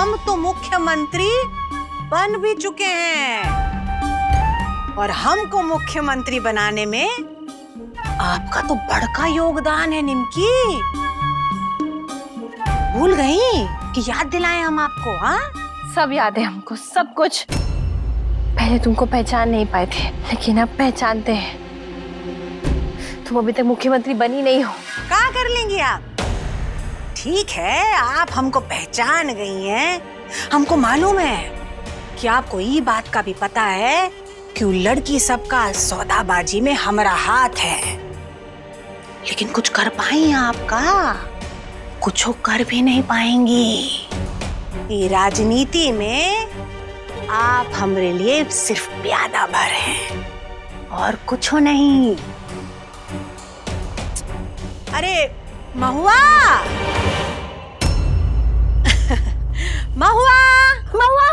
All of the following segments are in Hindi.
हम तो मुख्यमंत्री बन भी चुके हैं और हमको मुख्यमंत्री बनाने में आपका तो बड़का योगदान है निमकी। भूल गई कि याद दिलाएं हम आपको? हाँ, सब याद है हमको, सब कुछ। पहले तुमको पहचान नहीं पाए थे, लेकिन अब पहचानते हैं। तुम अभी तक मुख्यमंत्री बनी नहीं हो। क्या कर लेंगी आप? ठीक है, आप हमको पहचान गई हैं। हमको मालूम है कि आपको ये बात का भी पता है कि लड़की सबका सौदाबाजी में हमारा हाथ है। लेकिन कुछ कर पाई आपका? कुछ कर भी नहीं पाएंगी। ये राजनीति में आप हमारे लिए सिर्फ प्यादा भर हैं और कुछ नहीं। अरे महुआ महुआ महुआ,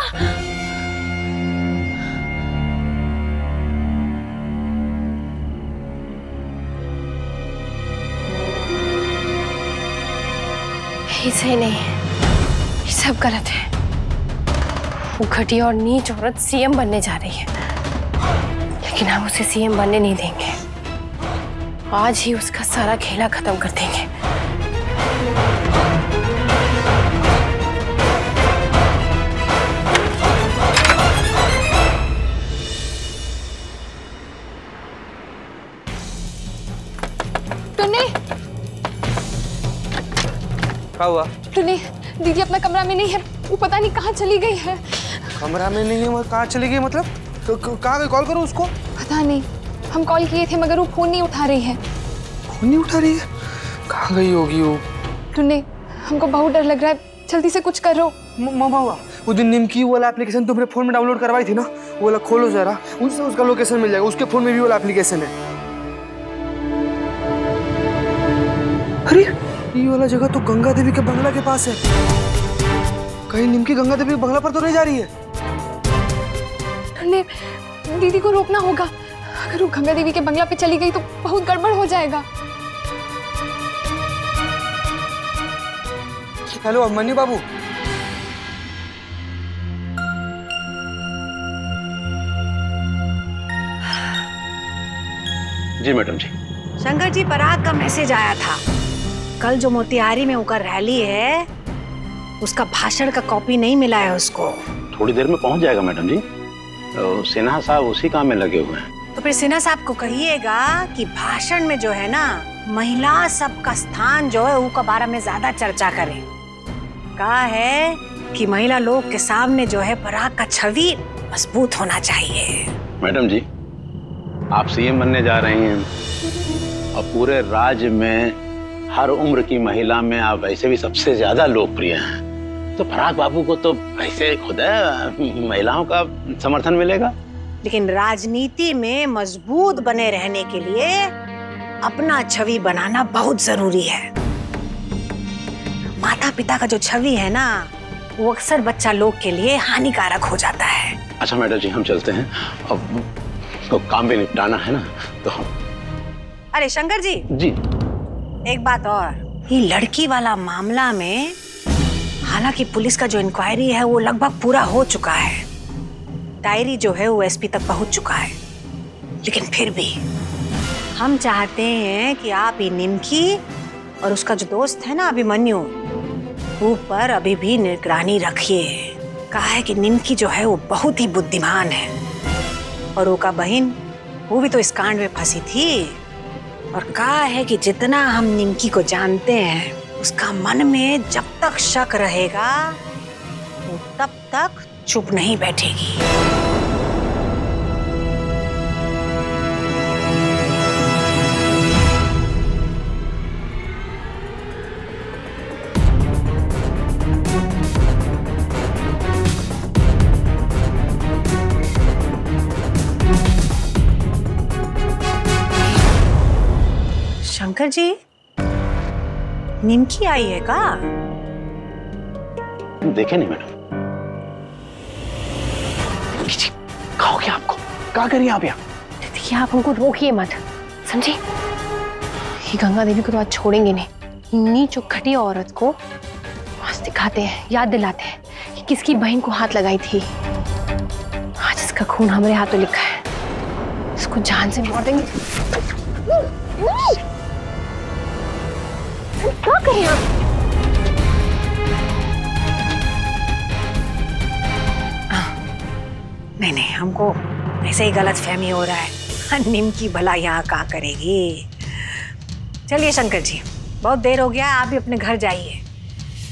ये सही नहीं है, ये सब गलत है। वो घटिया और नीच औरत सीएम बनने जा रही है, लेकिन हम उसे सीएम बनने नहीं देंगे। आज ही उसका सारा खेला खत्म कर देंगे। टुन्नी, क्या हुआ? टुन्नी, दीदी अपना कमरा में नहीं है, वो पता नहीं कहाँ चली गई है। कमरा में नहीं है? कहाँ चली गई मतलब? कहाँ गई? कॉल करो उसको। पता नहीं, हम कॉल किए थे मगर वो फोन नहीं उठा रही है। फोन नहीं उठा रही है? कहाँ गई होगी वो? टुन्नी, हमको बहुत डर लग रहा है, जल्दी से कुछ करो। मामा, वो दिन निमकी वाला एप्लीकेशन तुमने फोन में डाउनलोड करवाई थी ना, वो वाला खोलो जरा, उससे उसका लोकेशन मिल जाएगा। उसके फोन में भी वाला एप्लीकेशन है। अरे ये वाला जगह तो गंगा देवी के बंगला के पास है। कहीं निमकी गंगा देवी के बंगला पर तो नहीं जा रही है? टुन्नी, दीदी को रोकना होगा। अगर वो गंगा देवी के बंगला पे चली गई तो बहुत गड़बड़ हो जाएगा। हेलो अभिमन्यु बाबू। जी मैडम जी। शंकर जी, पराग का मैसेज आया था। कल जो मोतिहारी में होकर रैली है, उसका भाषण का कॉपी नहीं मिला है उसको। थोड़ी देर में पहुंच जाएगा मैडम जी। सिन्हा साहब उसी काम में लगे हुए हैं। तो फिर सिन्हा साहब को कहिएगा कि भाषण में जो है ना, महिला सबका स्थान जो है उसका बारे में ज्यादा चर्चा करें। कहा है कि महिला लोग के सामने जो है पराग का छवि मजबूत होना चाहिए। मैडम जी, आप सीएम बनने जा रही हैं और पूरे राज्य में हर उम्र की महिला में आप वैसे भी सबसे ज्यादा लोकप्रिय हैं, तो पराग बाबू को तो वैसे खुद है महिलाओं का समर्थन मिलेगा। लेकिन राजनीति में मजबूत बने रहने के लिए अपना छवि बनाना बहुत जरूरी है। माता पिता का जो छवि है ना, वो अक्सर बच्चा लोग के लिए हानिकारक हो जाता है। अच्छा मैडम जी, हम चलते हैं, अब तो काम भी निपटाना है ना, तो हम। अरे शंकर जी जी, एक बात और, ये लड़की वाला मामला में हालांकि पुलिस का जो इंक्वायरी है वो लगभग पूरा हो चुका है। डायरी जो है वो एसपी तक पहुंच चुका है, लेकिन फिर भी हम चाहते हैं कि आप ये निमकी और उसका जो दोस्त है ना अभिमन्यु, ऊपर अभी भी निगरानी रखिए। कहा है कि निमकी जो है वो बहुत ही बुद्धिमान है और वो का बहन वो भी तो इस कांड में फंसी थी। और कहा है कि जितना हम निमकी को जानते हैं, उसका मन में जब तक शक रहेगा वो तब तक चुप नहीं बैठेगी। शंकर जी, निमकी आई है का? देखे नहीं मैडम। खाओ क्या आपको? क्या करिए आप यहाँ? देखिए, आप हमको रोकिए मत, समझे? ये गंगा देवी को तो आज छोड़ेंगे नहीं। नीच और घटिया औरत को आज दिखाते हैं, याद दिलाते हैं कि किसकी बहन को हाथ लगाई थी। आज इसका खून हमारे हाथों लिखा है, इसको जान से मार देंगे। क्या करें आप? नहीं नहीं, हमको ऐसे ही गलत फहमी हो रहा है। निमकी भला यहाँ क्या करेगी। चलिए शंकर जी, बहुत देर हो गया, आप भी अपने घर जाइए।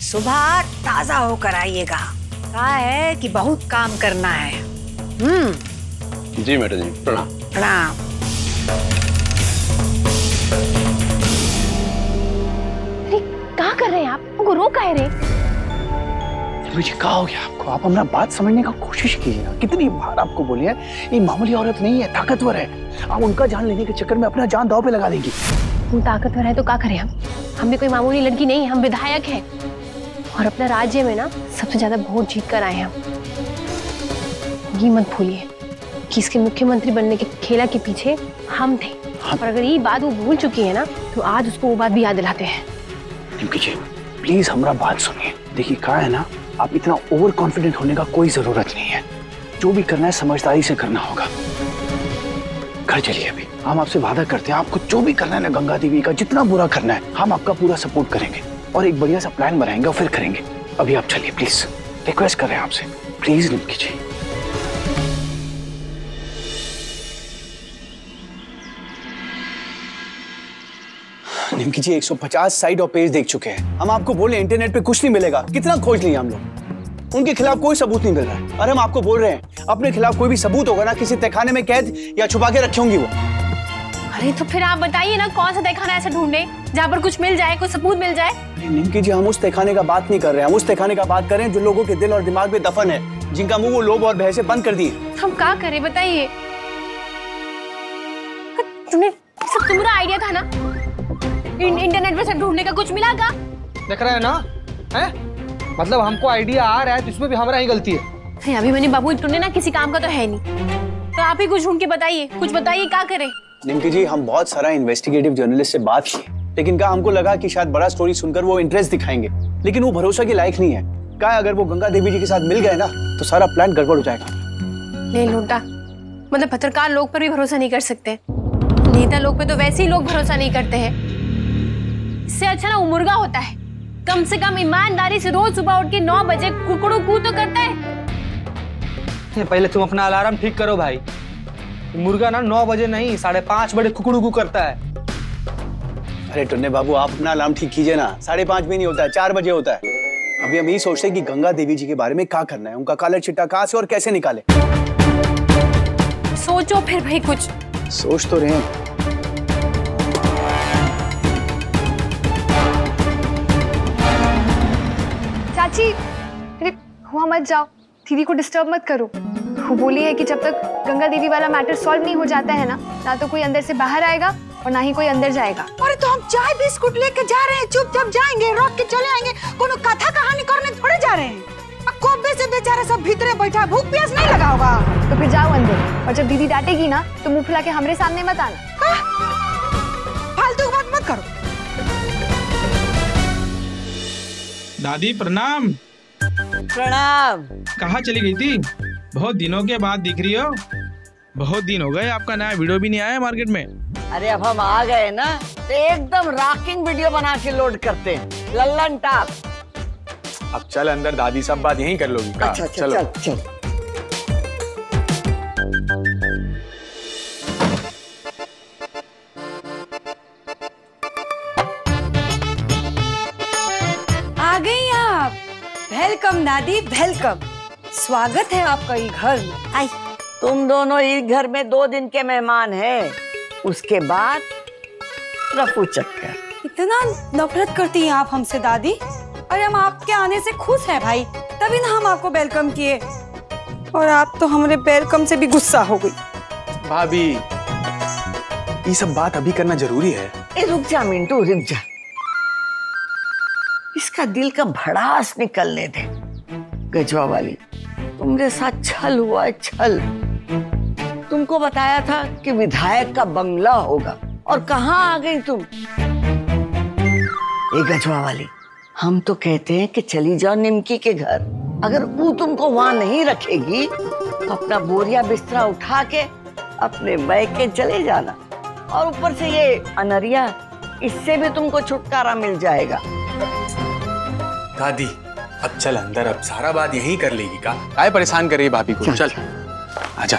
सुबह ताजा होकर आइएगा। कहा है कि बहुत काम करना है। जी मैडम जी, प्रणाम। प्रणाम। अरे क्या कर रहे हैं आप? हमको रोक आए रे। मुझे क्या हो गया आपको? आप हमारा बात समझने का कोशिश कीजिए ना। कितनी बार आपको बोली है, ये मामूली औरत नहीं है, ताकतवर है। आप उनका जान लेने के चक्कर में अपना जान दांव पे लगा देंगी। हम ताकतवर है तो क्या करें हम भी कोई मामूली लड़की नहीं, हम विधायक हैं और अपने राज्य में ना सबसे ज्यादा वोट जीत कर आए हैं हम। ये मत भूलिए कि इसके मुख्यमंत्री बनने के खेला के पीछे हम थे। और अगर ये बात वो भूल चुकी है ना, तो आज उसको वो बात भी याद दिलाते हैं। निमकी जी प्लीज हमारा बात सुनिए। देखिए क्या है ना, आप इतना ओवर कॉन्फिडेंट होने का कोई जरूरत नहीं है। जो भी करना है समझदारी से करना होगा। घर चलिए अभी। हम आपसे वादा करते हैं, आपको जो भी करना है ना गंगा देवी का, जितना बुरा करना है हम आपका पूरा सपोर्ट करेंगे और एक बढ़िया सा प्लान बनाएंगे और फिर करेंगे। अभी आप चलिए प्लीज, रिक्वेस्ट कर रहे हैं आपसे, प्लीज निमकी जी। निमकी जी 150 साइट और पेज देख चुके हैं। हम आपको बोले इंटरनेट पे कुछ नहीं मिलेगा, कितना खोज लिए हम लोग, उनके खिलाफ कोई सबूत नहीं मिल रहा है। और हम आपको बोल रहे हैं अपने खिलाफ कोई भी सबूत होगा ना, किसी तहखाने में कैद या छुपा के रखे होंगी वो। अरे तो फिर आप बताइए ना, कौन सा तहखाना ऐसा ढूंढे जहाँ पर कुछ मिल जाए, कुछ सबूत मिल जाए। निमकी जी हम उस तहखाने का बात नहीं कर रहे हैं, हम उस तहखाने का बात कर रहे हैं जो लोगों के दिल और दिमाग में दफन है, जिनका मुंह वो लोभ और भय से बंद कर दिए। हम क्या करें बताइए। तुम्हें सब तुम्हारा आइडिया था ना, इंटरनेट पे सब ढूंढने का, कुछ मिला क्या? देख रहे हैं ना, है? मतलब हमको आइडिया आ रहा है तो इसमें भी हमारा ही गलती है। अभी मैंने बाबू टूने ना किसी काम का तो है नहीं, तो आप ही कुछ ढूंढ के बताइए, कुछ बताइए क्या करें। निमकी जी हम बहुत सारा इन्वेस्टिगेटिव जर्नलिस्ट से बात की, लेकिन क्या हमको लगा कि शायद बड़ा स्टोरी सुनकर वो इंटरेस्ट दिखाएंगे, लेकिन वो भरोसा के लायक नहीं है। क्या अगर वो गंगा देवी जी के साथ मिल गए ना तो सारा प्लान गड़बड़ हो जाएगा। ले लोटा, मतलब पत्रकार लोग पर भी भरोसा नहीं कर सकते, नेता लोग पे तो वैसे ही लोग भरोसा नहीं करते हैं। इससे अच्छा ना वो मुर्गा होता है, कम से कम ईमानदारी से रोज सुबह उठ के 9 बजे कुकड़ू कू तो करता है। पहले तुम अपना अलार्म ठीक करो भाई। मुर्गा ना 9 बजे नहीं 5:30 बजे कुकड़ू कू करता है। अरे टुन्ने बाबू आप अपना अलार्म ठीक कीजिए ना, 5:30 भी नहीं होता है, 4 बजे होता है। अभी हम यही सोचते हैं कि गंगा देवी जी के बारे में क्या करना है, उनका काला चिट्टा कहाँ से और कैसे निकाले। सोचो फिर भाई कुछ। सोच तो रहे हैं। चाची, अरे हुआ मत जाओ, दीदी को डिस्टर्ब मत करो। वो बोली है कि जब तक गंगा देवी वाला मैटर सॉल्व नहीं हो जाता है ना तो कोई अंदर से बाहर आएगा और ना ही कोई अंदर जाएगा। अरे तो हम चाय बिस्कुट लेके जा रहे हैं, चुपचाप जाएंगे, रोक के चले आएंगे, कोनो कथा कहानी करने थोड़े जा रहे हैं। कब्बे से बेचारा सब भीतरे बैठा, भूख प्यास नहीं लगा होगा। तो फिर जाओ अंदर, और जब दीदी डांटेगी ना तो मुंह फुला के हमारे सामने मत आना। फालतू की बात मत करो। दादी प्रणाम। प्रणाम। कहाँ चली गई थी? बहुत दिनों के बाद दिख रही हो। बहुत दिन हो गए, आपका नया वीडियो भी नहीं आया मार्केट में। अरे अब हम आ गए ना तो एकदम रॉकिंग वीडियो बना के लोड करते हैं, लल्लन टाप। अब चल अंदर, दादी सब बात यहीं कर लोगी। अच्छा चल चल। आ गई आप। वेलकम दादी, वेलकम। स्वागत है आपका ये घर में। आई। तुम दोनों इस घर में 2 दिन के मेहमान हैं, उसके बाद रफू चक्कर। इतना नफरत करती हैं आप हमसे दादी? अरे हम आपके आने से खुश हैं भाई, तभी ना हम आपको वेलकम किए, और आप तो हमारे वेलकम से भी गुस्सा हो गई। भाभी ये सब बात अभी करना जरूरी है? रुक जा मिंटू, रुक जा, इसका दिल का भड़ास निकलने दे। गजवा वाली, तुम्हारे साथ छल हुआ है, छल। तुमको बताया था कि विधायक का बंगला होगा, और कहाँ आ गई तुम? ए गजवा वाली, हम तो कहते हैं कि चली जाओ निमकी के घर, अगर वो तुमको वहां नहीं रखेगी तो अपना बोरिया बिस्तरा उठा के अपने बैग के चले जाना। और ऊपर से ये अनरिया, इससे भी तुमको छुटकारा मिल जाएगा। दादी अब चल अंदर, अब सारा बात यही कर लेगी का? काय परेशान कर रही है भाभी को? चल आजा।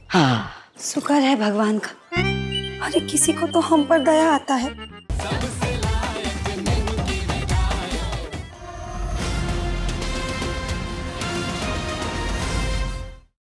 हाँ शुक्र है भगवान का। अरे किसी को तो हम पर दया आता है।